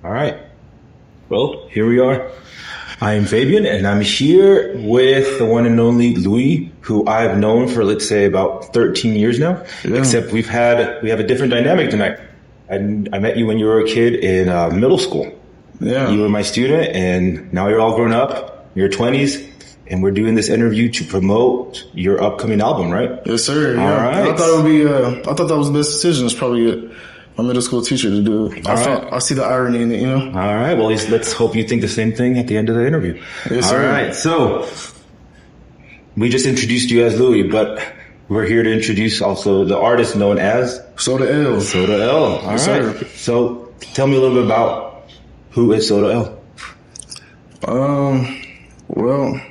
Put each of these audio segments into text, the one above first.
All right. Well, here we are. I am Fabian, and I'm here with the one and only Louis, who I've known for, let's say, about 13 years now. Yeah. Except we have a different dynamic tonight. I met you when you were a kid in middle school. Yeah. You were my student, and now you're all grown up. You're 20s, and we're doing this interview to promote your upcoming album, right? Yes, sir. All yeah. right. I thought it would be. I thought that was the best decision. It's probably my middle school teacher to do it. I see the irony in it, you know? All right. Well, let's hope you think the same thing at the end of the interview. Yes, sir. All right. So we just introduced you as Louis, but we're here to introduce also the artist known as Soda L. Soda L. All yes, right. Sir. So tell me a little bit about who is Soda L. Well,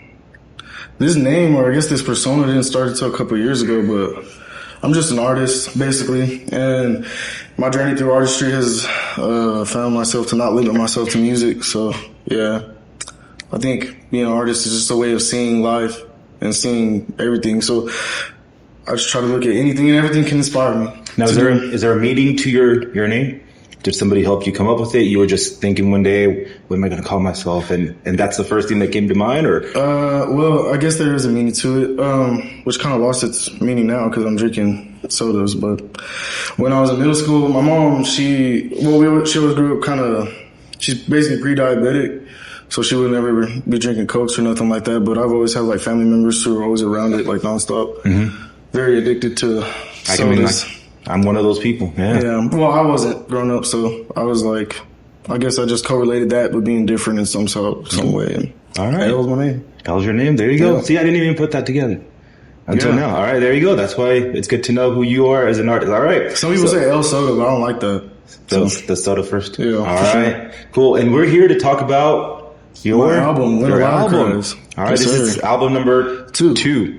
this name, or I guess this persona, didn't start until a couple of years ago, but I'm just an artist, basically, and my journey through artistry has found myself to not limit myself to music. So, yeah, I think being an artist is just a way of seeing life and seeing everything. So I just try to look at anything and everything can inspire me. Now, is there a meaning to your name? Did somebody help you come up with it? You were just thinking one day, what am I going to call myself? And that's the first thing that came to mind, or? Well, I guess there is a meaning to it, which kind of lost its meaning now because I'm drinking sodas. But when I was in middle school, my mom, she always grew up she's basically pre-diabetic. So she would never be drinking Cokes or nothing like that. But I've always had like family members who were always around it, like nonstop. Mm-hmm. Very addicted to sodas. I'm one of those people. Yeah. Well, I wasn't grown up, so I was like, I guess I just correlated that with being different in some way. And all right. That was my name. That was your name. There you go. See, I didn't even put that together until now. All right. There you go. That's why it's good to know who you are as an artist. All right. Some people say El Soda, but I don't like that. The soda first. Yeah. All right. Sure. Cool. And we're here to talk about your album. Your album. All right. Yes, this is album number 2.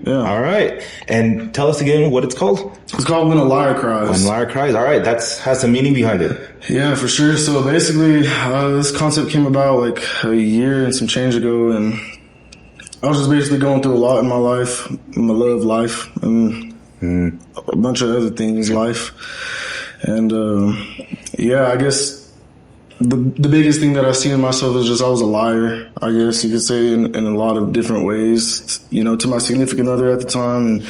Yeah. All right. And tell us again what it's called. It's called When a Liar Cries. When a Liar Cries. All right. Has some meaning behind it. Yeah, for sure. So basically, this concept came about like a year and some change ago, and I was just basically going through a lot in my life, in my love life, and a bunch of other things, life. And, yeah, I guess the biggest thing that I see in myself is just I was a liar, I guess you could say, in a lot of different ways, you know, to my significant other at the time, and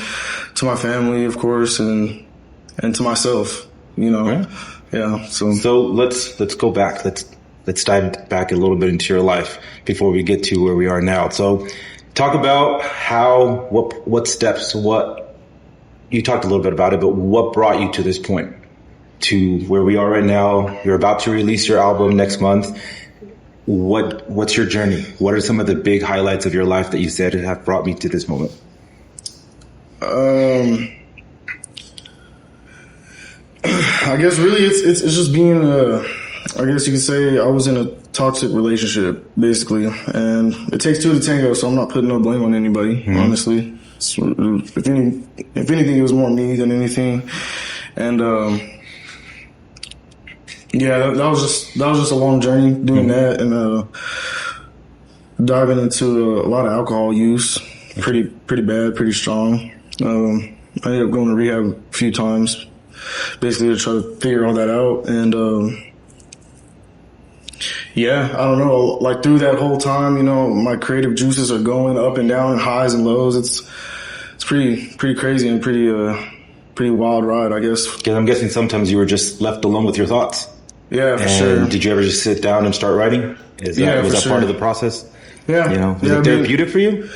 to my family, of course, and to myself, you know. Right. Yeah. So let's go back. Let's dive back a little bit into your life before we get to where we are now. So talk about what steps, you talked a little bit about it, but what brought you to this point? To where we are right now. You're about to release your album next month. What's your journey? What are some of the big highlights of your life that you said have brought me to this moment? I guess really it's just being I guess you could say I was in a toxic relationship basically, and it takes two to tango, so I'm not putting no blame on anybody, honestly. If anything, it was more me than anything. And yeah, that was just a long journey doing that, and diving into a lot of alcohol use, pretty bad, pretty strong. I ended up going to rehab a few times, basically to try to figure all that out. And yeah, I don't know, like through that whole time, you know, my creative juices are going up and down, and highs and lows. It's pretty crazy and pretty wild ride, I guess. Because I'm guessing sometimes you were just left alone with your thoughts. Yeah, for sure. Did you ever just sit down and start writing? Was that part of the process? Yeah. You know, was it therapeutic for you?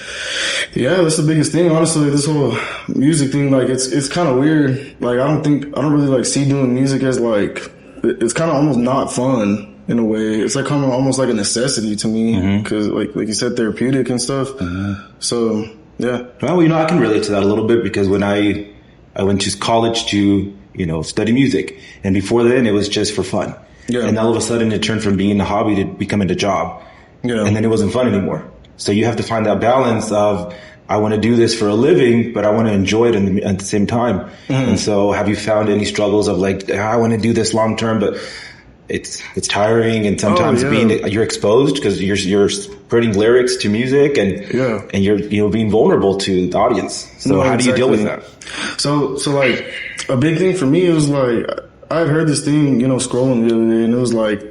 Yeah, that's the biggest thing. Honestly, this whole music thing, like it's kind of weird. Like I don't really like see doing music as like, it's kind of almost not fun in a way. It's like kind of almost like a necessity to me because like you said, therapeutic and stuff. So yeah. Well, you know, I can relate to that a little bit because when I went to college to, you know, study music, and before then it was just for fun. Yeah. And all of a sudden it turned from being a hobby to becoming a job. Yeah. And then it wasn't fun anymore. So you have to find that balance of, I want to do this for a living, but I want to enjoy it at the same time. And so have you found any struggles of like, I want to do this long term, but it's tiring, and sometimes you're exposed because you're putting lyrics to music and you're being vulnerable to the audience. So how do you deal with that? So like a big thing for me, it was like, I had heard this thing, you know, scrolling the other day, and it was like,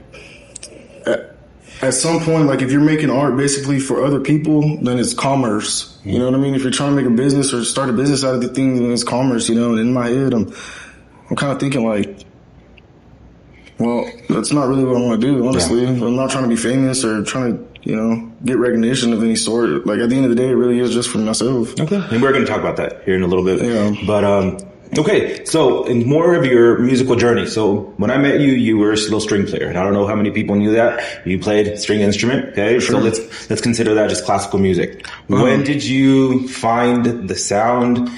at some point, like if you're making art basically for other people, then it's commerce. You know what I mean? If you're trying to make a business or start a business out of the thing, then it's commerce. You know, and in my head, I'm kind of thinking like, well, that's not really what I want to do. Honestly, I'm not trying to be famous or trying to, get recognition of any sort. Like at the end of the day, it really is just for myself. Okay, and we're going to talk about that here in a little bit. Yeah. But okay, so in more of your musical journey. So when I met you, you were a little string player, and I don't know how many people knew that you played string instrument. Okay, sure. So let's consider that just classical music. When did you find the sound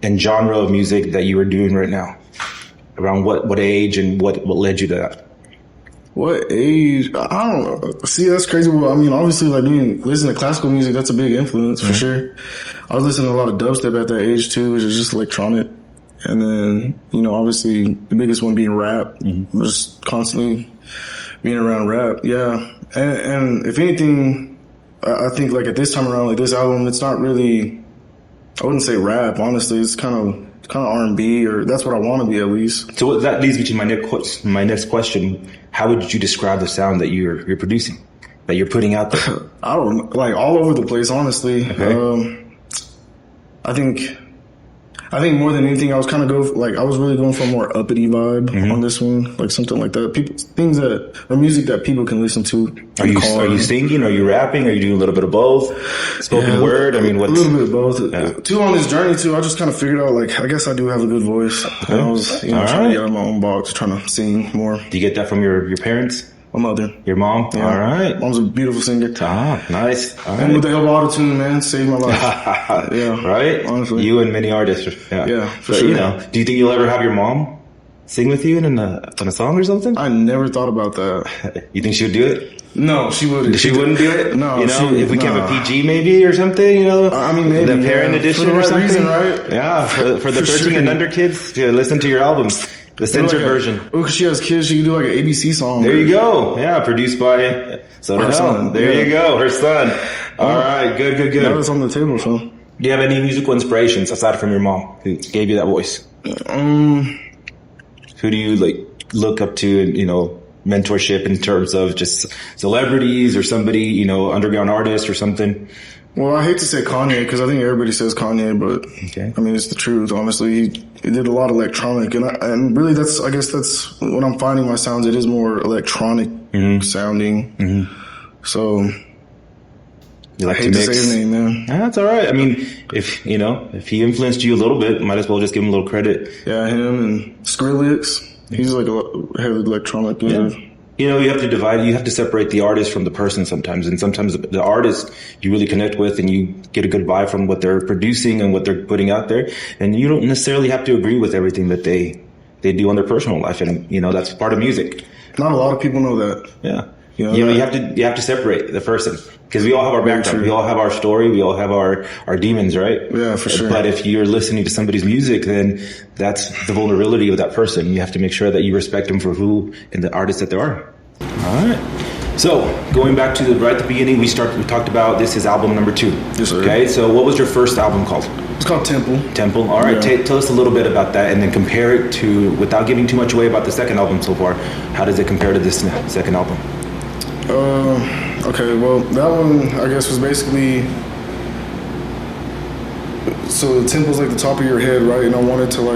and genre of music that you were doing right now? Around what age and what led you to that? What age? I don't know. See, that's crazy. Well, I mean, obviously, like listening to classical music, that's a big influence for sure. I was listening to a lot of dubstep at that age too, which is just electronic. And then, obviously, the biggest one being rap. Just constantly being around rap. Yeah. And if anything, I think like at this time around, like this album, it's not really, I wouldn't say rap, honestly. It's kind of R&B, or that's what I want to be at least. So that leads me to my next question. How would you describe the sound that you're producing, that you're putting out there? I don't know, like all over the place, honestly. Okay. I think more than anything, I was really going for a more uppity vibe on this one, like something like that. Music that people can listen to. Are you singing? Are you rapping? Are you doing a little bit of both? Spoken word? I mean, a little bit of both. Yeah. Too, on this journey too, I just kind of figured out, like, I guess I do have a good voice. Okay. And I was, trying to get out of my own box, trying to sing more. Do you get that from your parents? My mother. Your mom? Yeah. All right. Mom's a beautiful singer. Ah, nice. All right. And with the help of auto-tune, man, saved my life. Yeah. Right? Honestly. You and many artists. Yeah, for but, sure. Do you think you'll ever have your mom sing with you in a song or something? I never thought about that. You think she would do it? No, she wouldn't. She wouldn't do it? No. If we can have a PG maybe or something, I mean, maybe. The parent edition for the or right something? reason, right? Yeah, for the 13 sure. and under kids to listen to your albums. The censored version. Oh, because she has kids, she can do like an ABC song. There you go. Yeah, produced by Saldana. There you go, her son. All right, good. That was on the table, so. Do you have any musical inspirations aside from your mom who gave you that voice? Who do you look up to and, mentorship in terms of just celebrities or somebody, underground artist or something? Well, I hate to say Kanye because I think everybody says Kanye, but okay. I mean, it's the truth, honestly. He did a lot of electronic, and really that's when I'm finding my sounds. It is more electronic sounding. So you like I hate to say his name, man. That's all right. I mean, if he influenced you a little bit, might as well just give him a little credit. Yeah, him and Skrillex. He's like a heavy electronic. Yeah. You have to divide, you have to separate the artist from the person sometimes. And sometimes the artist you really connect with and you get a good vibe from what they're producing and what they're putting out there. And you don't necessarily have to agree with everything that they do on their personal life. And, that's part of music. Not a lot of people know that. Yeah. You have to separate the person because we all have our background. We all have our story. We all have our demons, right? Yeah, for sure. But if you're listening to somebody's music, then that's the vulnerability of that person. You have to make sure that you respect them for who and the artists that they are. All right. So going back to right at the beginning, we talked about this is album number 2. Yes, sir. Okay. So what was your first album called? It's called Temple. Temple. All right. Yeah. Tell us a little bit about that and then compare it to, without giving too much away about the second album so far, how does it compare to this second album? Okay, well, that one, I guess, was basically, so the temple's like the top of your head, right? And I wanted to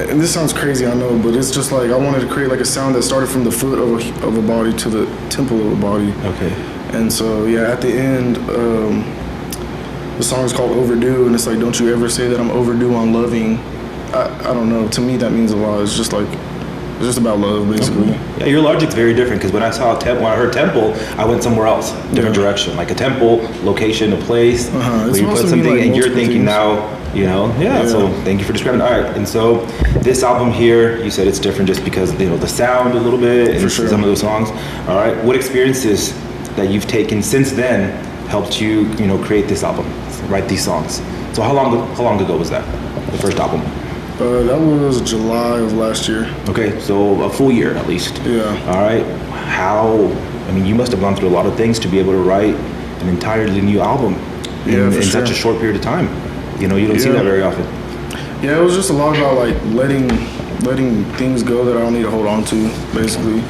and this sounds crazy, I know, but it's just I wanted to create a sound that started from the foot of a body to the temple of a body. Okay. And so, yeah, at the end, the song is called Overdue, and it's don't you ever say that I'm overdue on loving. I don't know, to me that means a lot. It's just it's just about love, basically. Yeah, your logic's very different because when I heard temple, I went somewhere else, different direction, like a temple, location, a place where you put something, and you're thinking now, So thank you for describing. All right, and so this album here, you said it's different just because the sound a little bit and some of those songs. All right, what experiences that you've taken since then helped you, create this album, write these songs? So how long ago was that, the first album? That was July of last year. Okay, so a full year at least. Yeah. All right. You must have gone through a lot of things to be able to write an entirely new album in such a short period of time. You don't see that very often. Yeah, it was just a lot about letting things go that I don't need to hold on to, basically.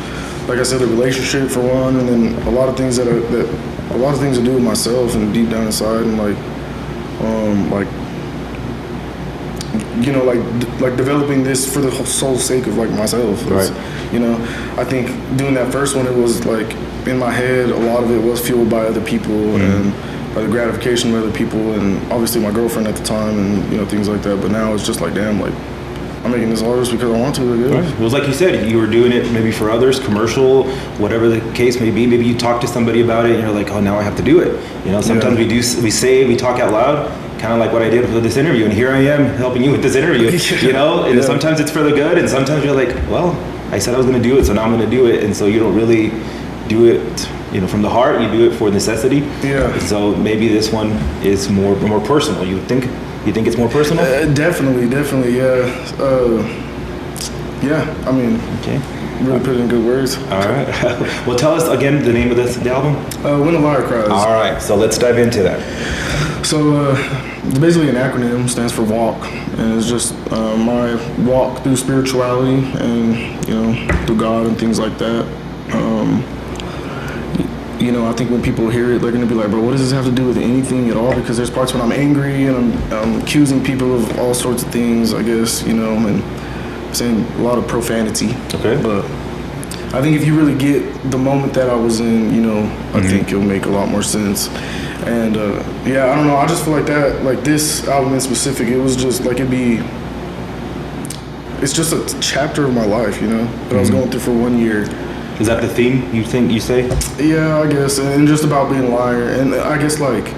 like I said, the relationship for one, and then a lot of things to do with myself and deep down inside, and like you know, like developing this for the sole sake of like myself. Right. You know, I think doing that first one, it was like in my head, a lot of it was fueled by other people and by the gratification of other people, and obviously my girlfriend at the time, and you know, things like that. But now it's just like, damn, like I'm making this all just because I want to. I guess. Right. It was like you said, you were doing it maybe for others, commercial, whatever the case may be. Maybe you talk to somebody about it, and you're like, oh, now I have to do it. You know, sometimes we talk out loud, kind of like what I did with this interview, and here I am helping you with this interview. You know, and sometimes it's for the good, and sometimes you're like, well, I said I was going to do it, so now I'm going to do it, and so you don't really do it, you know, from the heart. You do it for necessity. Yeah. So maybe this one is more personal. You think it's more personal? Definitely, yeah. Yeah, I mean, okay. Really put it in good words. All right. Well, tell us again the name of the album. When a Liar Cries. All right. So let's dive into that. So it's basically an acronym, stands for WALK, and it's just my walk through spirituality and, you know, through God and things like that. You know, I think when people hear it, they're going to be like, bro, what does this have to do with anything at all? Because there's parts when I'm angry and I'm accusing people of all sorts of things, I guess, you know, and saying a lot of profanity. Okay. But I think if you really get the moment that I was in, you know, I think it'll make a lot more sense. And, yeah, I don't know. I just feel like that, like this album in specific, it was just like it's just a chapter of my life, you know, that I was going through for 1 year. Is that the theme you say? Yeah, I guess, and just about being a liar. And I guess, like,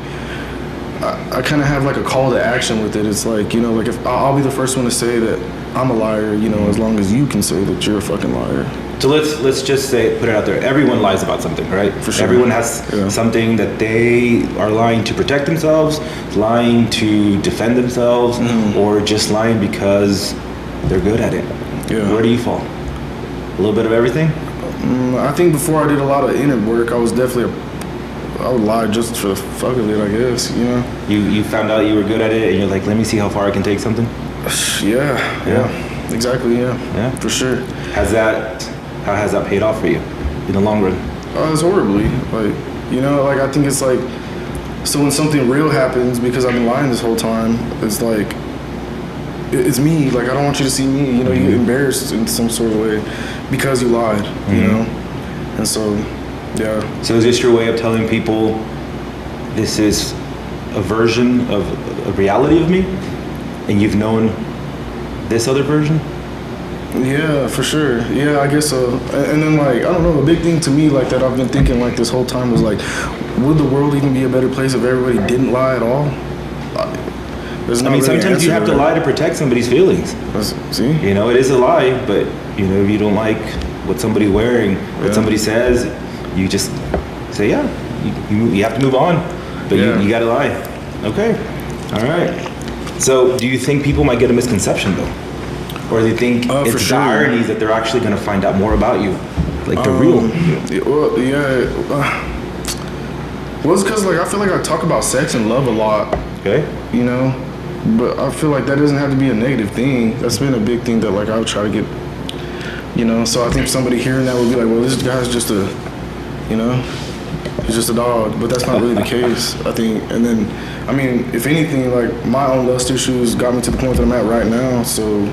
I kind of have, like, a call to action with it. It's like, you know, like, if I'll be the first one to say that I'm a liar, you know, as long as you can say that you're a fucking liar. So let's just say, put it out there, everyone lies about something, right? For sure. Everyone has something that they are lying to protect themselves, lying to defend themselves, or just lying because they're good at it. Yeah. Where do you fall? A little bit of everything? I think before I did a lot of inner work, I was definitely I would lie just for the fuck of it, I guess, you know? You found out you were good at it, and you're like, let me see how far I can take something? Yeah. Exactly, yeah. For sure. How has that paid off for you in the long run? It's horribly. Like, you know, like, I think it's like, so when something real happens, because I've been lying this whole time, it's like, it's me. Like, I don't want you to see me. You know, you get embarrassed in some sort of way because you lied, you know? And so, yeah. So is this your way of telling people this is a version of a reality of me, and you've known this other version? Yeah, for sure. Yeah, I guess so. And then, like, I don't know, a big thing to me, like, that I've been thinking, like, this whole time was, like, would the world even be a better place if everybody didn't lie at all? Sometimes you have to lie to protect somebody's feelings. See? You know, it is a lie, but, you know, if you don't like what somebody's wearing, what somebody says, you just say, you have to move on, but you gotta lie. Okay. All right. So do you think people might get a misconception, though? Or do you think it's the ironies that they're actually going to find out more about you? Like the real? Well, yeah. Well, it's because, like, I feel like I talk about sex and love a lot. Okay. You know? But I feel like that doesn't have to be a negative thing. That's been a big thing that, like, I would try to get, you know? So I think somebody hearing that would be like, well, this guy's just a, you know? He's just a dog. But that's not really the case, I think. And then, I mean, if anything, like, my own lust issues got me to the point that I'm at right now. So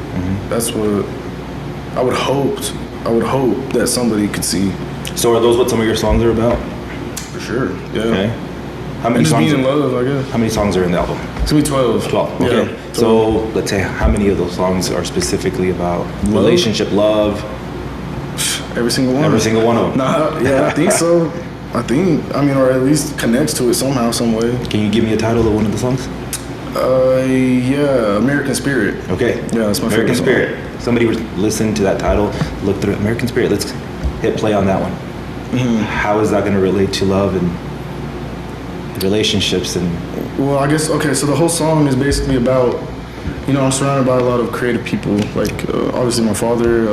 that's what I would hope that somebody could see. So are those what some of your songs are about? For sure, yeah. Okay. How many just songs being in love, I guess. How many songs are in the album? It's gonna be 12. 12, okay. Yeah, 12. So let's say how many of those songs are specifically about relationship, love? Every single one. Every single one of them? Nah, yeah, I think so. I mean, or at least connects to it somehow, some way. Can you give me a title of one of the songs? Yeah, American Spirit. Okay. Yeah, that's my American favorite Spirit. Song. Somebody would listen to that title, look through American Spirit. Let's hit play on that one. How is that going to relate to love and relationships and? Well, I guess so. The whole song is basically about, you know, I'm surrounded by a lot of creative people. Like obviously my father.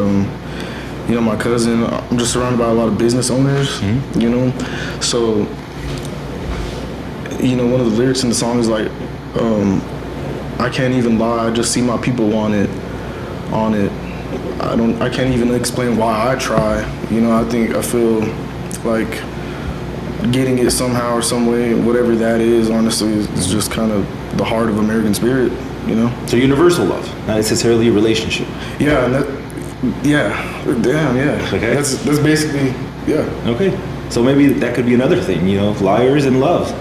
You know, my cousin, I'm just surrounded by a lot of business owners, you know? So, you know, one of the lyrics in the song is like, I can't even lie, I just see my people on it. I can't even explain why I try. You know, I feel like getting it somehow or some way, whatever that is, honestly, is just kind of the heart of American spirit, you know? So universal love, not necessarily a relationship. Yeah, yeah. Okay. That's basically, yeah. Okay. So maybe that could be another thing, you know, liars and love.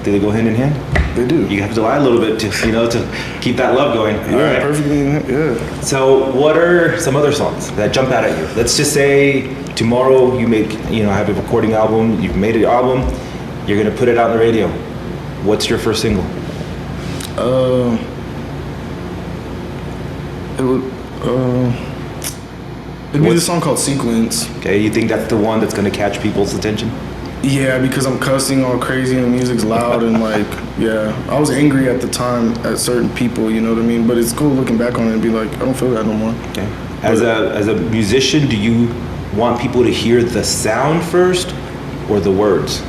Do they go hand in hand? They do. You have to lie a little bit to, you know, to keep that love going. Yeah, all right. perfectly, yeah. So what are some other songs that jump out at you? Let's just say tomorrow you have a recording album, you've made an album, you're going to put it out on the radio. What's your first single? It'd be the song called Sequence. Okay, you think that's the one that's going to catch people's attention? Yeah, because I'm cussing all crazy and the music's loud and like, yeah. I was angry at the time at certain people, you know what I mean? But it's cool looking back on it and be like, I don't feel that no more. Okay. As a musician, do you want people to hear the sound first or the words?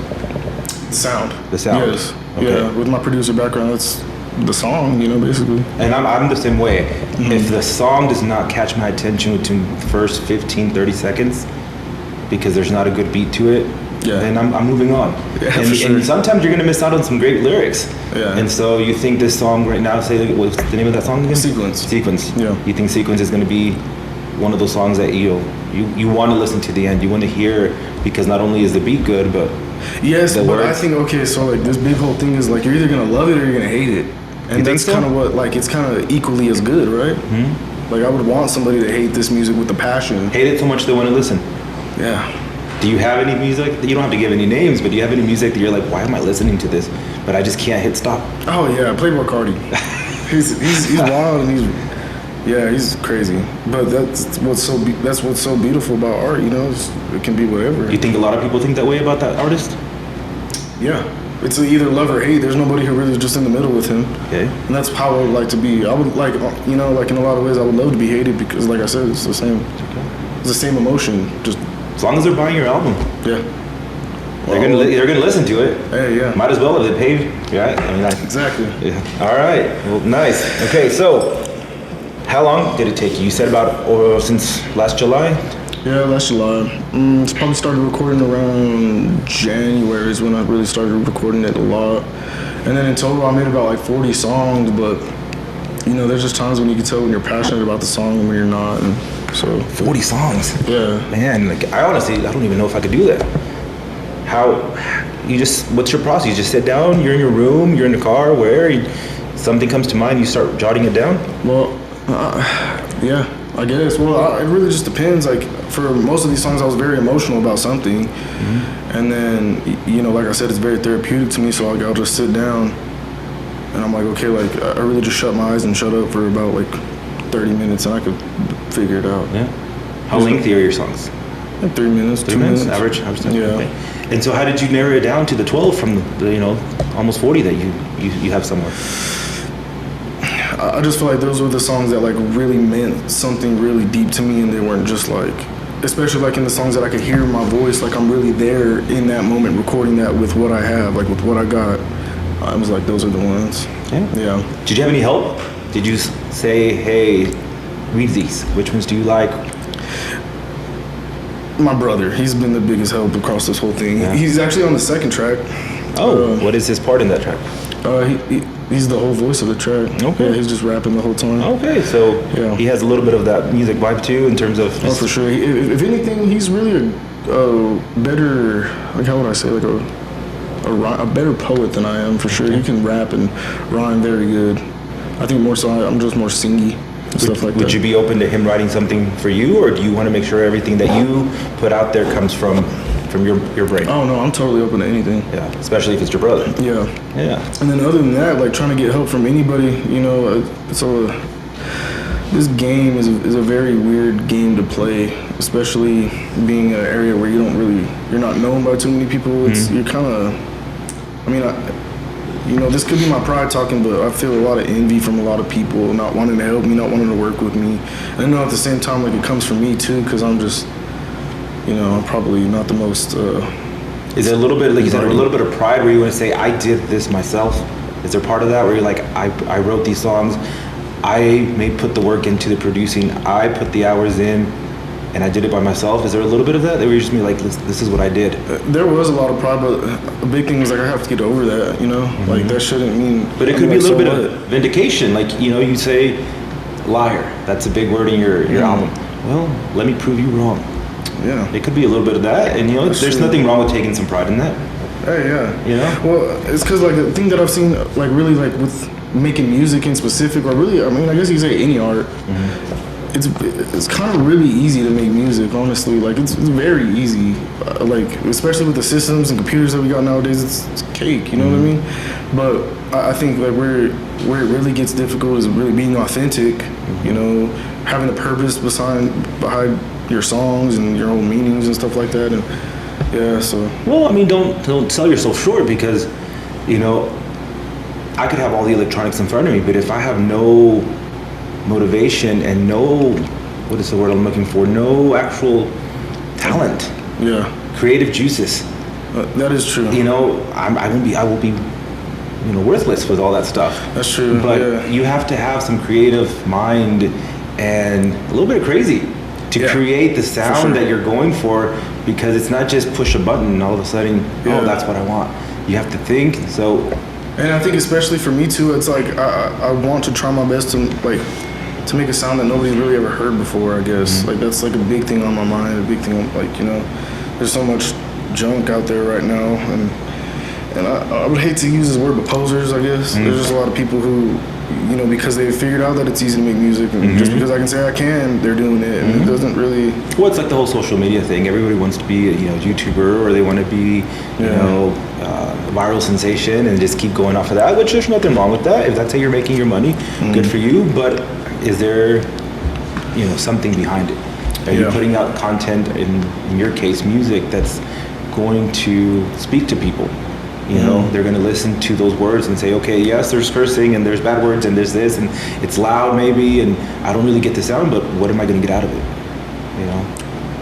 Sound. The sound. Yes. Okay. Yeah, with my producer background, that's the song, you know, basically. And I'm the same way. Mm-hmm. If the song does not catch my attention within the first 15, 30 seconds, because there's not a good beat to it, then I'm moving on. Yeah, and, and sometimes you're going to miss out on some great lyrics. Yeah. And so you think this song right now, say, what's the name of that song again? Sequence. Yeah. You think Sequence is going to be one of those songs that you want to listen to the end. You want to hear, because not only is the beat good, but yes, the but words. I think, okay, so like this big whole thing is like you're either going to love it or you're going to hate it. And that's kind of what, like, it's kind of equally as good, right? Mm-hmm. Like, I would want somebody to hate this music with the passion. Hate it so much they want to listen. Yeah. Do you have any music? You don't have to give any names, but do you have any music that you're like, why am I listening to this? But I just can't hit stop. Oh yeah, Playboy Cardi. he's wild and he's crazy. But that's what's so beautiful about art. You know, it can be whatever. You think a lot of people think that way about that artist? Yeah, it's either love or hate. There's nobody who really is just in the middle with him. Okay. And that's how I would like to be. I would like, you know, like in a lot of ways, I would love to be hated because, like I said, it's the same. Okay. It's the same emotion. Just as long as they're buying your album. Yeah. They're gonna listen to it. Hey, yeah. Might as well if they paid, right? I mean, exactly. Yeah. All right. Well, nice. Okay, so how long did it take you? You said about since last July. Yeah, last July. It's probably started recording around January is when I really started recording it a lot. And then in total, I made about like 40 songs. But you know, there's just times when you can tell when you're passionate about the song and when you're not. And so 40 songs. Yeah. Man, like I don't even know if I could do that. What's your process? You just sit down, you're in your room, you're in the car, something comes to mind, you start jotting it down? Well, yeah, I guess. Well, it really just depends. Like for most of these songs, I was very emotional about something. Mm-hmm. And then, you know, like I said, it's very therapeutic to me. So I'll just sit down and I'm like, okay, like I really just shut my eyes and shut up for about like 30 minutes and I could figure it out. Yeah. How lengthy are your songs? Like 3 minutes, 2 minutes. Average time? Yeah. Okay. And so how did you narrow it down to the 12 from the almost 40 that you have somewhere? I just feel like those were the songs that like really meant something really deep to me, and they weren't just like, especially like in the songs that I could hear my voice, like I'm really there in that moment recording that with what I have, like with what I got. I was like, those are the ones. Yeah. Did you have any help? Did you say, hey, read these? Which ones do you like? My brother, he's been the biggest help across this whole thing. Yeah. He's actually on the second track. Oh, what is his part in that track? He's the whole voice of the track. Okay. Yeah, he's just rapping the whole time. Okay, so he has a little bit of that music vibe too in terms of... Oh, for sure. If anything, he's really a better, like how would I say, like a better poet than I am, for sure. He can rap and rhyme very good. I think more so I'm just more singy. Would you be open to him writing something for you, or do you want to make sure everything that you put out there comes from your brain? Oh no, I'm totally open to anything. Yeah, especially if it's your brother. Yeah. And then other than that, like trying to get help from anybody, you know, this game is a very weird game to play, especially being in an area where you're not known by too many people. You're kind of, I mean, you know, this could be my pride talking, but I feel a lot of envy from a lot of people not wanting to help me, not wanting to work with me. And I know at the same time, like, it comes from me, too, because I'm just, you know, I'm probably not the most... Is it a little bit, like you said, a little bit of pride where you want to say, I did this myself? Is there part of that where you're like, I wrote these songs, I may put the work into the producing. I put the hours in, and I did it by myself. Is there a little bit of that? They were just me like, this is what I did. There was a lot of pride, but a big thing was like I have to get over that. You know, like that shouldn't mean. But it could be a little bit of vindication. Like, you know, you say liar. That's a big word in your album. Well, let me prove you wrong. Yeah. It could be a little bit of that, and you know, there's nothing wrong with taking some pride in that. Hey, yeah. You know? Well, it's because like the thing that I've seen, like really like with making music in specific, or really, I mean, I guess you could say any art. It's kind of really easy to make music, honestly. Like it's very easy. Like especially with the systems and computers that we got nowadays, it's cake. You know what I mean? But I think like where it really gets difficult is really being authentic. You know, having a purpose behind your songs and your own meanings and stuff like that. And yeah, so. Well, I mean, don't sell yourself short, because, you know, I could have all the electronics in front of me, but if I have no motivation and no, what is the word I'm looking for? No actual talent. Yeah. Creative juices. That is true. You know, I will be, you know, worthless with all that stuff. That's true. But you have to have some creative mind and a little bit of crazy to create the sound that you're going for, because it's not just push a button and all of a sudden, oh, that's what I want. You have to think. So. And I think especially for me too, it's like I want to try my best to make a sound that nobody's really ever heard before, I guess. Like that's like a big thing on my mind, a big thing, like, you know, there's so much junk out there right now, and I would hate to use this word, but posers, I guess. There's just a lot of people who, you know, because they've figured out that it's easy to make music, and just because I can say I can, they're doing it, and it doesn't really. Well, it's like the whole social media thing. Everybody wants to be a, you know, YouTuber, or they want to be, you know, a viral sensation, and just keep going off of that, which there's nothing wrong with that. If that's how you're making your money, good for you. But is there, you know, something behind it? Are you putting out content, in your case, music, that's going to speak to people? You know, they're going to listen to those words and say, okay, yes, there's cursing and there's bad words and there's this and it's loud maybe, and I don't really get the sound, but what am I going to get out of it? You know?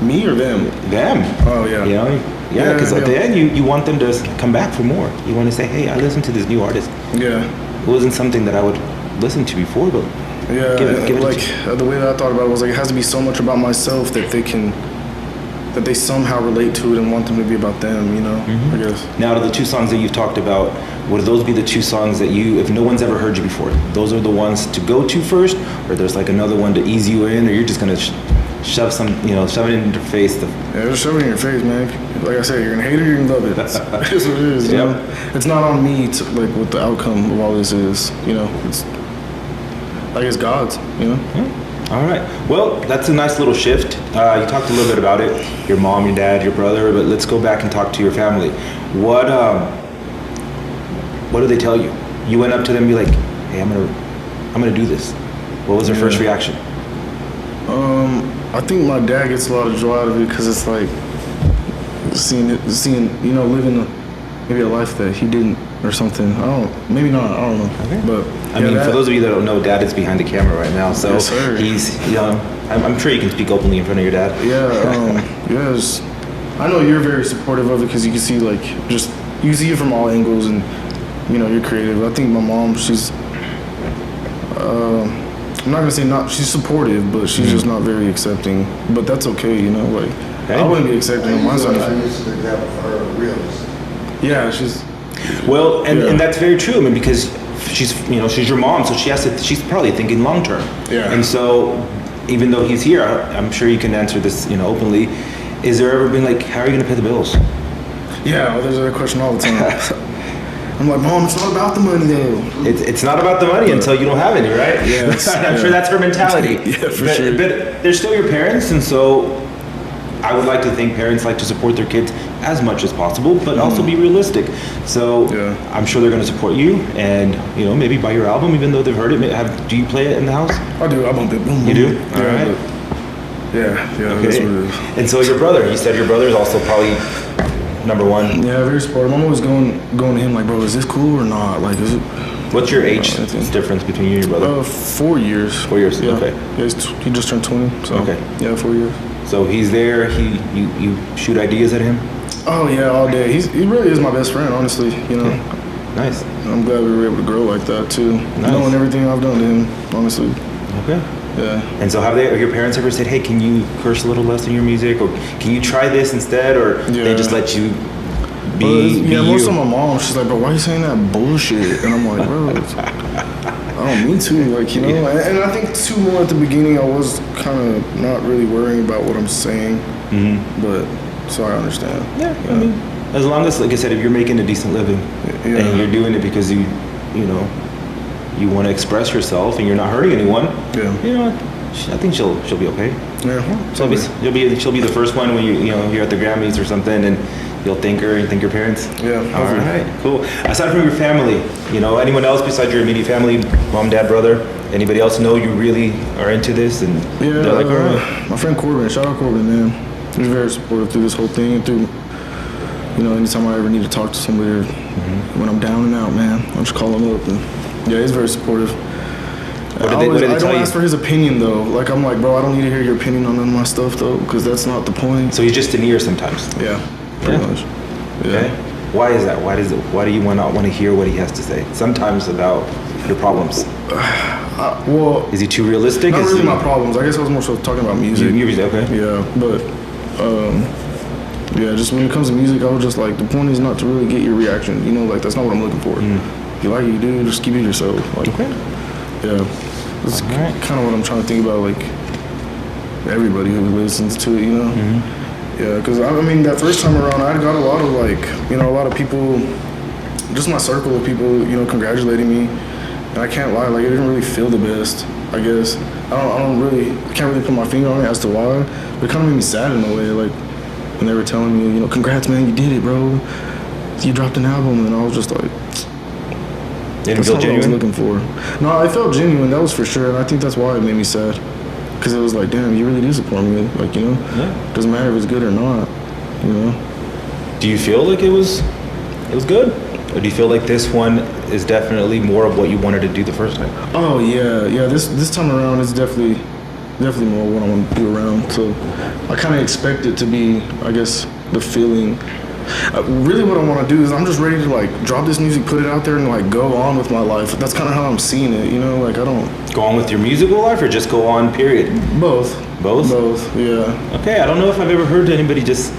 Me or them? Them. Oh, yeah. You know? Yeah, because at the end, you want them to come back for more. You want to say, hey, I listened to this new artist. Yeah. It wasn't something that I would listen to before, but give it like the way that I thought about it was like, it has to be so much about myself that they somehow relate to it and want them to be about them, you know, I guess. Now, to the two songs that you've talked about, would those be the two songs that you, if no one's ever heard you before, those are the ones to go to first, or there's like another one to ease you in, or you're just going to shove it in your face? Yeah, just shove it in your face, man. Like I said, you're going to hate it or you're going to love it. That's what it is, you know? It's not on me to, like, what the outcome of all this is, you know? It's, like, it's God's, you know? All right. Well, that's a nice little shift. You talked a little bit about it, your mom, your dad, your brother, but let's go back and talk to your family. What do they tell you? You went up to them and be like, hey, I'm gonna do this. What was their first reaction? I think my dad gets a lot of joy out of it, because it's like seeing you know, living maybe a life that he didn't, or something. Maybe not, I don't know. Okay. But I mean, for those of you that don't know, Dad is behind the camera right now, so he's, you know, I'm sure you can speak openly in front of your dad. Yeah, yes. I know you're very supportive of it, because you can see, like, you see it from all angles, and, you know, you're creative. I think my mom, she's, I'm not gonna say she's supportive, but she's just not very accepting. But that's okay, you know, like, I wouldn't be accepting on my side. This is an example for her, realist. Yeah, she's. Well, and that's very true. I mean, because she's your mom, so she's probably thinking long term. Yeah. And so, even though he's here, I'm sure you can answer this, you know, openly. Is there ever been like, how are you going to pay the bills? Yeah, well, there's that question all the time. I'm like, Mom, it's not about the money though. It's not about the money until you don't have any, right? Yeah. I'm sure that's her mentality. Yeah, for sure. But they're still your parents, and so I would like to think parents like to support their kids as much as possible, but also be realistic. So I'm sure they're going to support you, and, you know, maybe buy your album, even though they've heard it. Do you play it in the house? I do. I bump it. Boom, you do? Boom. All right. Yeah. Okay. That's what it is. And so your brother, you said your brother is also probably number one. Yeah, very supportive. I'm always going to him like, bro, is this cool or not? Like, is it? What's your age difference between you and your brother? 4 years. 4 years. Yeah. Okay. Yeah, he just turned 20. So okay. Yeah, 4 years. So he's there. You shoot ideas at him. Oh yeah, all day. He really is my best friend, honestly. You know. Nice. I'm glad we were able to grow like that too. Nice. Knowing everything I've done to him, honestly. Okay. Yeah. And so have your parents ever said, hey, can you curse a little less in your music? Or can you try this instead? Or they just let you be most you? of my mom, she's like, bro, why are you saying that bullshit? And I'm like, bro, I don't mean to, like, you know? Yeah. And I think too more at the beginning, I was kind of not really worrying about what I'm saying. But, so I understand. Yeah, I mean, as long as, like I said, if you're making a decent living and you're doing it because you want to express yourself and you're not hurting anyone, you know, I think she'll be okay. Yeah. She'll be the first one when you're at the Grammys or something, and you'll thank her and thank your parents. Yeah. All right. Cool. Aside from your family, anyone else besides your immediate family, mom, dad, brother, anybody else know you really are into this? And they're like, all right. My friend Corbin, shout out Corbin, man. He's very supportive through this whole thing and through, anytime I ever need to talk to somebody or when I'm down and out, man, I'll just call him up. And yeah, he's very supportive. What did they tell you? I don't ask for his opinion though. Like I'm like, bro, I don't need to hear your opinion on none of my stuff though, because that's not the point. So he's just an ear sometimes. Yeah, pretty much. Yeah. Okay. Why is that? Why do you not want to hear what he has to say? Sometimes about your problems. Well, is he too realistic? Not really my problems. I guess I was more so talking about music. Music, okay. Yeah, but just when it comes to music, I was just like, the point is not to really get your reaction. Like that's not what I'm looking for. If you like it, you do. Just keep it yourself. Like, okay. Yeah, that's kind of what I'm trying to think about. Like everybody who listens to it, Yeah, because I mean that first time around, I got a lot of a lot of people, just my circle of people, congratulating me, and I can't lie, like it didn't really feel the best. I guess I can't really put my finger on it as to why, but it kind of made me sad in a way, like when they were telling me, congrats, man, you did it, bro, you dropped an album, and I was just like. Didn't feel genuine? What I was looking for. No, I felt genuine, that was for sure, and I think that's why it made me sad. Because it was like, damn, you really do support me. Like, doesn't matter if it's good or not, Do you feel like it was good? Or do you feel like this one is definitely more of what you wanted to do the first time? Oh, yeah. This time around, it's definitely more what I want to do around. So I kind of expect it to be, I guess, the feeling. Really what I want to do is I'm just ready to drop this music, put it out there, and go on with my life. That's kind of how I'm seeing it, I don't go on with your musical life or just go on period. Both, yeah. Okay, I don't know if I've ever heard anybody just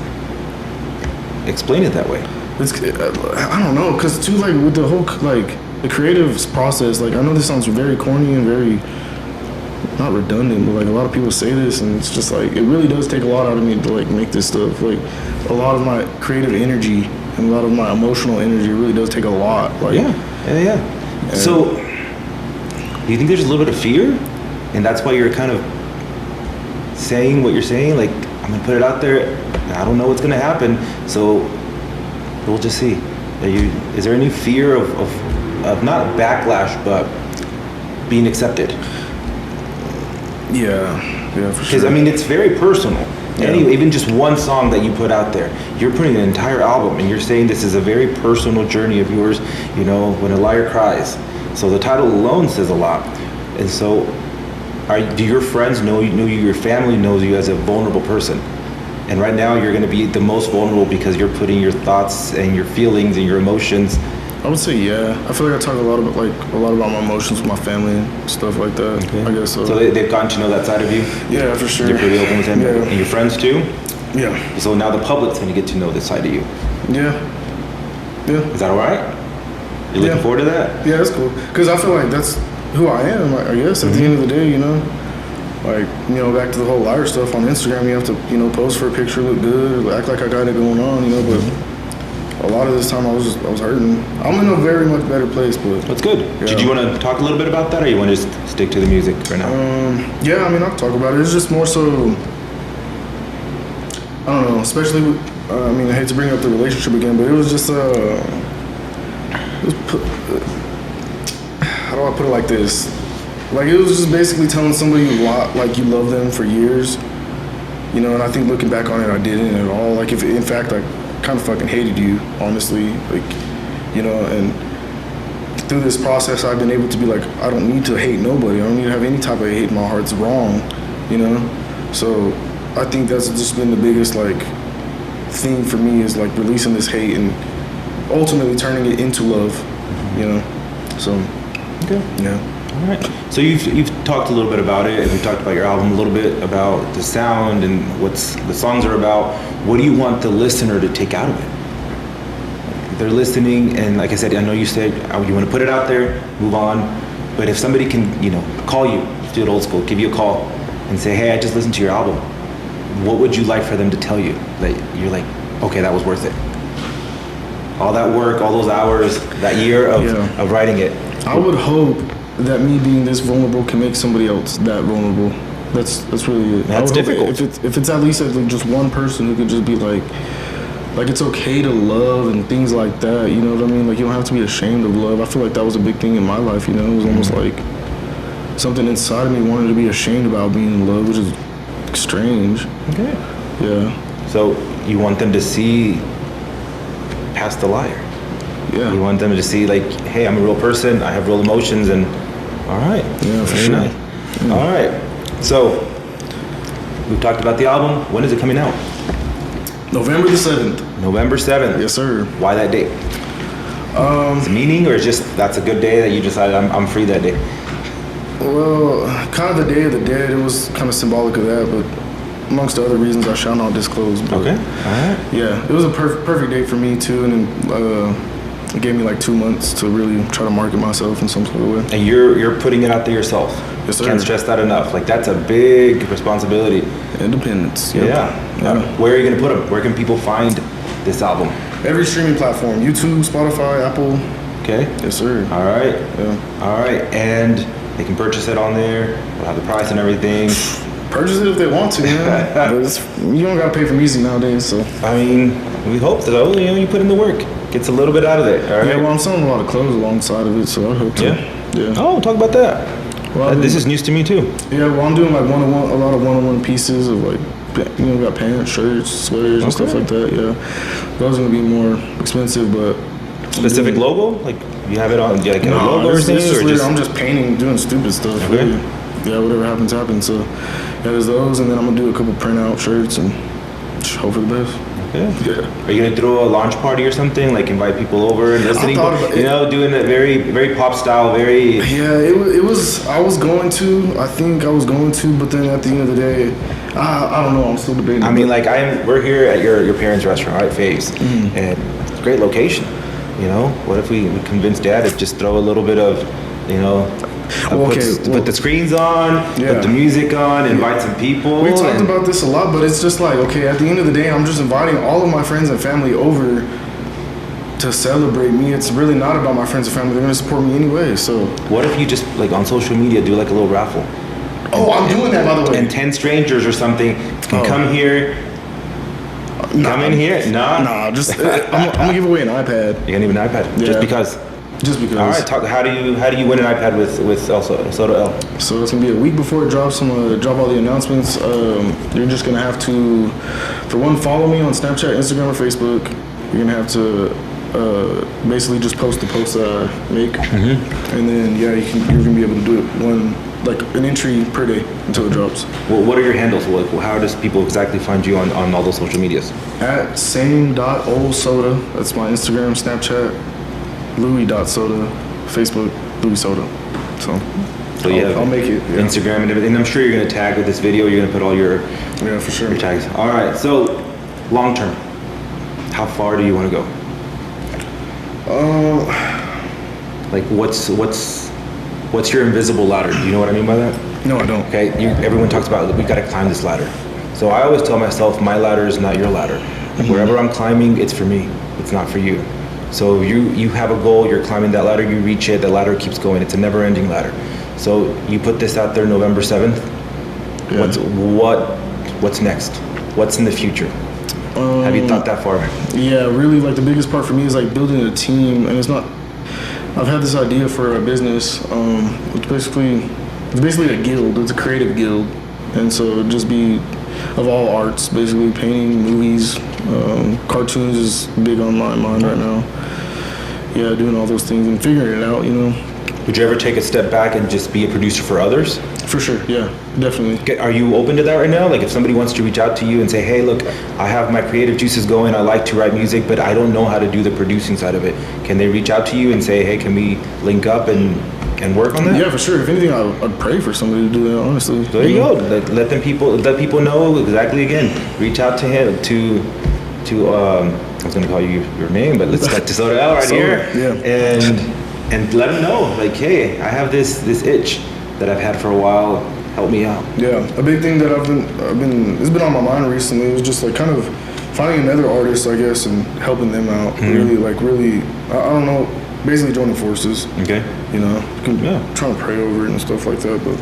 explain it that way. I don't know, because too with the whole the creative process, I know this sounds very corny and very not redundant, but a lot of people say this, and it's just it really does take a lot out of me to make this stuff. A lot of my creative energy and a lot of my emotional energy really does take a lot. Yeah. So, do you think there's a little bit of fear, and that's why you're kind of saying what you're saying? I'm gonna put it out there. I don't know what's gonna happen, so we'll just see. Is there any fear of not backlash, but being accepted? Yeah, for sure. Because I mean, it's very personal. Yeah. Even just one song that you put out there, you're putting an entire album, and you're saying this is a very personal journey of yours. When a liar cries. So the title alone says a lot. And so, do your friends know you? Your family knows you as a vulnerable person. And right now, you're going to be the most vulnerable because you're putting your thoughts and your feelings and your emotions. I would say yeah. I feel like I talk a lot about my emotions with my family and stuff like that. Okay. I guess so. So they've gotten to know that side of you? Yeah, for sure. You're pretty open with them? Yeah. And your friends too? Yeah. So now the public's going to get to know this side of you? Yeah. Is that all right? You looking forward to that? Yeah, that's cool. Because I feel like that's who I am, I guess, at the end of the day, back to the whole liar stuff on Instagram, you have to, post for a picture, look good, act like I got it going on, but a lot of this time I was hurting. I'm in a very much better place, but... That's good. Yeah. Did you want to talk a little bit about that, or you want to just stick to the music right now? Yeah, I mean, I'll talk about it. It's just more so... I don't know, especially with... I hate to bring up the relationship again, but it was just... how do I put it like this? It was just basically telling somebody you love them for years, and I think looking back on it, I didn't at all. If in fact I kind of fucking hated you, honestly, and through this process, I've been able to be I don't need to hate nobody. I don't need to have any type of hate in my heart. It's wrong, So I think that's just been the biggest thing for me is releasing this hate and ultimately turning it into love. you know. So, Okay. yeah. All right. So you've talked a little bit about it, and we talked about your album a little bit, about the sound and what's the songs are about. What do you want the listener to take out of it? They're listening, and like I said, I know you said you want to put it out there, move on. But if somebody can, call you, do it old school, give you a call, and say, "Hey, I just listened to your album," what would you like for them to tell you that you're like, okay, that was worth it? All that work, all those hours, that year of writing it. I would hope that me being this vulnerable can make somebody else that vulnerable. That's really it. That's difficult. If it's at least like just one person who could just be like it's okay to love and things like that. You know what I mean? Like you don't have to be ashamed of love. I feel like that was a big thing in my life. You know, it was almost like something inside of me wanted to be ashamed about being in love, which is strange. Okay. Yeah. So you want them to see past the liar. Yeah. You want them to see like, hey, I'm a real person. I have real emotions, and all right. Yeah, for very sure. Nice. All right. So we've talked about the album. When is it coming out? November the 7th. November 7th. Yes, sir. Why that date? Is it meaning, or just that's a good day that you decided I'm free that day? Well, kind of the Day of the Dead. It was kind of symbolic of that, but amongst other reasons I shall not disclose. But Okay. All right. yeah, it was a perfect date for me too, and then it gave me like 2 months to really try to market myself in some sort of way. And you're putting it out there yourself. Yes, sir. Can't stress that enough. Like that's a big responsibility. Independence. Yep. Yeah. Where are you gonna put them? Where can people find this album? Every streaming platform: YouTube, Spotify, Apple. Okay. Yes, sir. All right. Yeah. All right. And they can purchase it on there. We'll have the price and everything. Purchase it if they want to, man. But you don't gotta pay for music nowadays, so. I mean, we hope that you put in the work. Gets a little bit out of it. All right. Yeah, well, I'm selling a lot of clothes alongside of it, so I hope to. Yeah. Oh, talk about that. Well, This is news to me too. Yeah, well, I'm doing like a lot of one-on-one pieces of like, we got pants, shirts, sweaters, and stuff like that. Yeah, those are gonna be more expensive, but Specific logo? Like you have it on like a logo or it's something? just Or literally, I'm just painting, doing stupid stuff. Okay. Really. Yeah, whatever happens, happens. So yeah, there's those, and then I'm gonna do a couple printout shirts and just hope for the best. Okay. Yeah. Are you gonna throw a launch party or something? Like invite people over and listening? thought about it. Doing it very, very pop style, very. Yeah, it was. I was going to. I think I was going to, but then at the end of the day, I don't know. I'm still debating. I mean, like we're here at your parents' restaurant, right, Faves, and it's a great location. What if we convince Dad to just throw a little bit of, put the screens on, put the music on, invite some people. We talked about this a lot, but it's just like, okay, at the end of the day, I'm just inviting all of my friends and family over to celebrate me. It's really not about my friends and family. They're going to support me anyway, so. What if you just, like, on social media, do, like, a little raffle? Oh, I'm doing that, by the way. And 10 strangers or something can come here. Come in here? Nah, just, I'm going to give away an iPad. You're going to give an iPad? Yeah. Just because? Just because. All right, how do you win an iPad with Soda L? So it's gonna be a week before it drops. I'm gonna drop all the announcements. You're just gonna have to, for one, follow me on Snapchat, Instagram, or Facebook. You're gonna have to basically just post the posts that I make, and then you're gonna be able to do it an entry per day until it drops. Well, what are your handles? How does people exactly find you on all those social medias? At same.olsoda. That's my Instagram, Snapchat. Louis.soda, Facebook, Louis Soda. So I'll make it. Yeah. Instagram and everything. And I'm sure you're gonna tag with this video. You're gonna put all your for sure. your tags. All right. So long term, how far do you want to go? Like what's your invisible ladder? Do you know what I mean by that? No, I don't. Okay. Everyone talks about we gotta climb this ladder. So I always tell myself my ladder is not your ladder. Wherever I'm climbing, it's for me. It's not for you. So you have a goal, you're climbing that ladder, you reach it, the ladder keeps going. It's a never-ending ladder. So you put this out there November 7th. Yeah. What's next? What's in the future? Have you thought that far? Yeah, really, like the biggest part for me is like building a team, and it's not. I've had this idea for a business. It's basically a guild. It's a creative guild, and so it'd just be of all arts, basically painting, movies, cartoons is big on my mind right now. Yeah, doing all those things and figuring it out, Would you ever take a step back and just be a producer for others? For sure, yeah, definitely. Okay, are you open to that right now? Like if somebody wants to reach out to you and say, hey, look, I have my creative juices going, I like to write music, but I don't know how to do the producing side of it. Can they reach out to you and say, hey, can we link up and work on that? Yeah, for sure. If anything, I'd pray for somebody to do that, honestly. So there you go. Let people know exactly, again, reach out to him, to I was going to call you your name, but let's cut to Soda L right here. Yeah. And let him know, like, hey, I have this itch that I've had for a while. Help me out. Yeah, a big thing that it's been on my mind recently is just like kind of finding another artist, I guess, and helping them out. Really, I don't know, basically joining forces. Okay. You know, trying to pray over it and stuff like that, but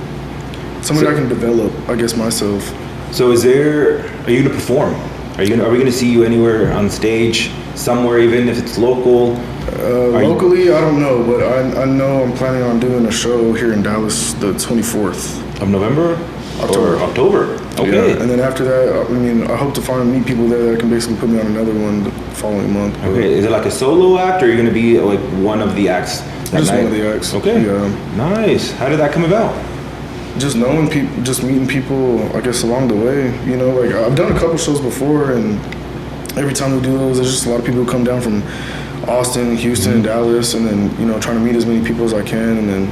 somebody I can develop, I guess, myself. So are you gonna perform? Are we gonna see you anywhere on stage, somewhere, even if it's local? Locally, I don't know, but I know I'm planning on doing a show here in Dallas the 24th. Of November? October. Okay. Yeah, and then after that, I mean, I hope to meet people there that can basically put me on another one the following month. Okay, is it like a solo act, or are you going to be like one of the acts that Just night? one of the acts. Okay. Yeah. Nice. How did that come about? Just knowing people, just meeting people, I guess, along the way. You know, like I've done a couple shows before, and every time we do those, there's just a lot of people who come down from Austin, Houston, and Dallas, and then, you know, trying to meet as many people as I can, and then,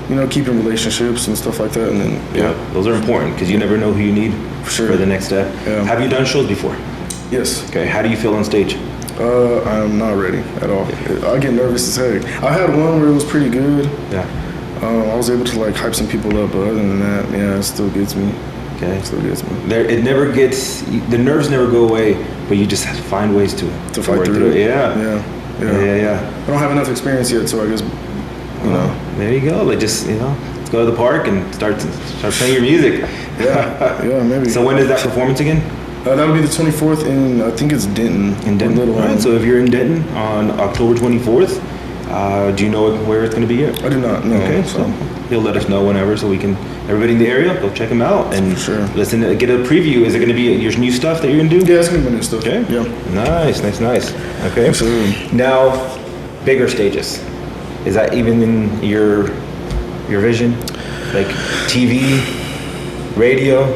you know, keeping relationships and stuff like that, and then those are important because you never know who you need for the next step. Yeah. Have you done shows before? Yes. Okay. How do you feel on stage? I'm not ready at all. I get nervous as heck. I had one where it was pretty good. Yeah. I was able to like hype some people up, but other than that, yeah, it still gets me. Okay. It still gets me. It never gets, the nerves never go away, but you just have to find ways to fight work through it. Yeah. I don't have enough experience yet, so I guess, you know. There you go. Like just, you know, let's go to the park and start playing your music. Yeah, maybe. So when is that performance again? That would be the 24th in, I think it's Denton. In Denton. All right, so if you're in Denton on October 24th, do you know where it's going to be yet? I do not know. Okay, so he'll let us know whenever, so we can, everybody in the area, go check him out and listen, get a preview. Is it going to be your new stuff that you're going to do? Yeah, it's going to be my new stuff. Okay. Yeah. Nice. Okay. Absolutely. Now, bigger stages. Is that even in your vision? Like TV, radio,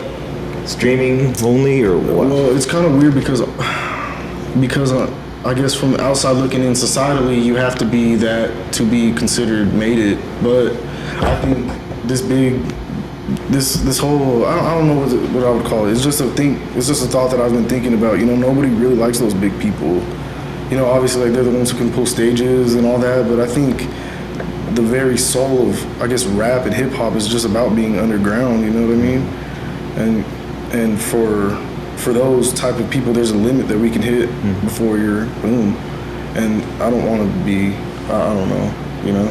streaming only, or what? Well, it's kind of weird because I guess from the outside looking in societally, you have to be that to be considered made it. But I think this whole I don't know what I would call it. It's just a thought that I've been thinking about. You know, nobody really likes those big people. You know, obviously, like they're the ones who can pull stages and all that. But I think the very soul of, I guess, rap and hip hop is just about being underground. You know what I mean? And for those type of people, there's a limit that we can hit before you're boom. And I don't want to be, I don't know, you know.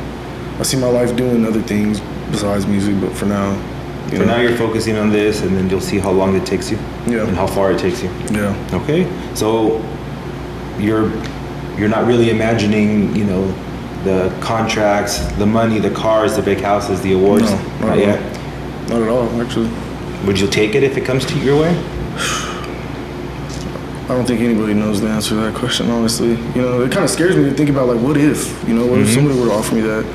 I see my life doing other things besides music, but for now, now you're focusing on this, and then you'll see how long it takes you and how far it takes you. Yeah. Okay. So you're not really imagining, you know, the contracts, the money, the cars, the big houses, the awards. No, not yet. Not at all, actually. Would you take it if it comes to your way? I don't think anybody knows the answer to that question, honestly. You know, it kind of scares me to think about, like, what if? You know, what if somebody were to offer me that?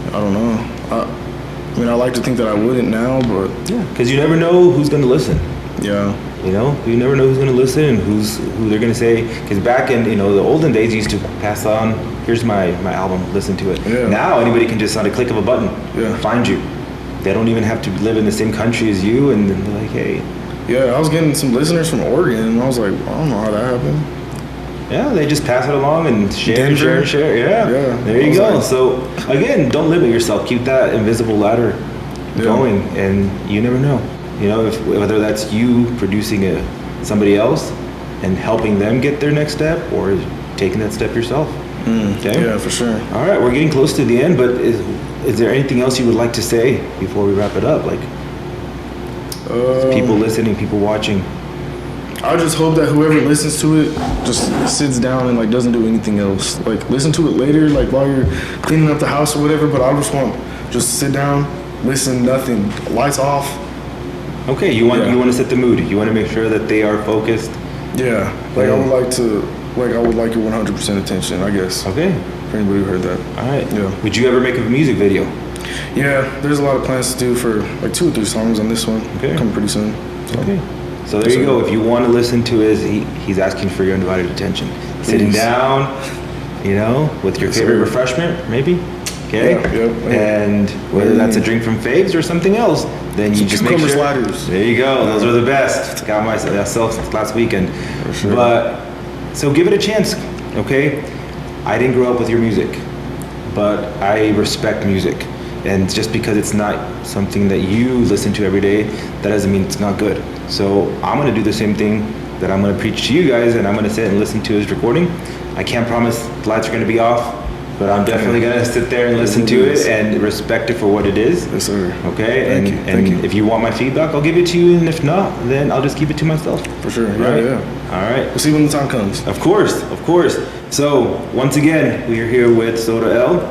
I don't know. I mean, I like to think that I wouldn't now, but... Yeah, because you never know who's going to listen. Yeah. You know, you never know who's going to listen and who they're going to say. Because back in, you know, the olden days, you used to pass on, here's my album, listen to it. Yeah. Now, anybody can just, on a click of a button, find you. They don't even have to live in the same country as you, and they're like, hey. Yeah, I was getting some listeners from Oregon, and I was like, I don't know how that happened. Yeah, they just pass it along and share. Yeah, there you go. Like, so, again, don't limit yourself. Keep that invisible ladder going, and you never know. You know, whether that's you producing somebody else and helping them get their next step, or taking that step yourself. Okay? Yeah, for sure. All right, we're getting close to the end, but is there anything else you would like to say before we wrap it up? Like, people listening, people watching. I just hope that whoever listens to it just sits down and like doesn't do anything else. Like listen to it later, like while you're cleaning up the house or whatever. But I just want just sit down, listen, nothing, lights off. Okay, you want to set the mood. You want to make sure that they are focused. Yeah, like I would like your 100% attention, I guess. Okay. For anybody who heard that. All right. Yeah. Would you ever make a music video? Yeah, there's a lot of plans to do for like 2 or 3 songs on this one. Okay. Coming pretty soon. So. Okay. So there you go. If you want to listen to his, he's asking for your undivided attention. Sitting down, you know, with your favorite refreshment, maybe. Okay. Yeah. And whether that's a drink from Faves or something else, then you just make sure. Sliders. There you go. Those are the best. Got myself last weekend. For sure. But so give it a chance. Okay. I didn't grow up with your music, but I respect music. And just because it's not something that you listen to every day, that doesn't mean it's not good. So I'm going to do the same thing that I'm going to preach to you guys, and I'm going to sit and listen to his recording. I can't promise the lights are going to be off, but I'm definitely going to sit there and listen to it and respect it for what it is. Yes, sir. Okay? Thank you. If you want my feedback, I'll give it to you, and if not, then I'll just keep it to myself. For sure. Right? Yeah. All right. We'll see when the time comes. Of course. So, once again, we are here with Soda L.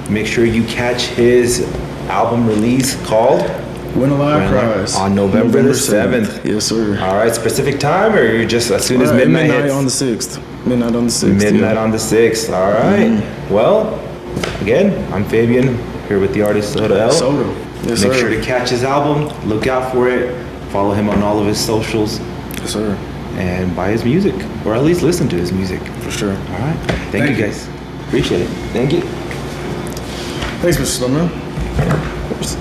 Make sure you catch his album release called When Alive Kries on November the 7th. Yes, sir. All right, specific time, or you're just as soon as midnight hits? on the 6th. Midnight on the 6th. Midnight on the 6th. All right. Well, again, I'm Fabian, here with the artist Soda L. Soda. Yes, Make sir. sure to catch his album. Look out for it. Follow him on all of his socials. Yes, sir. And buy his music, or at least listen to his music. For sure. All right. Thank you guys. Appreciate it. Thank you. Thanks, Mr. Saldana. Of course.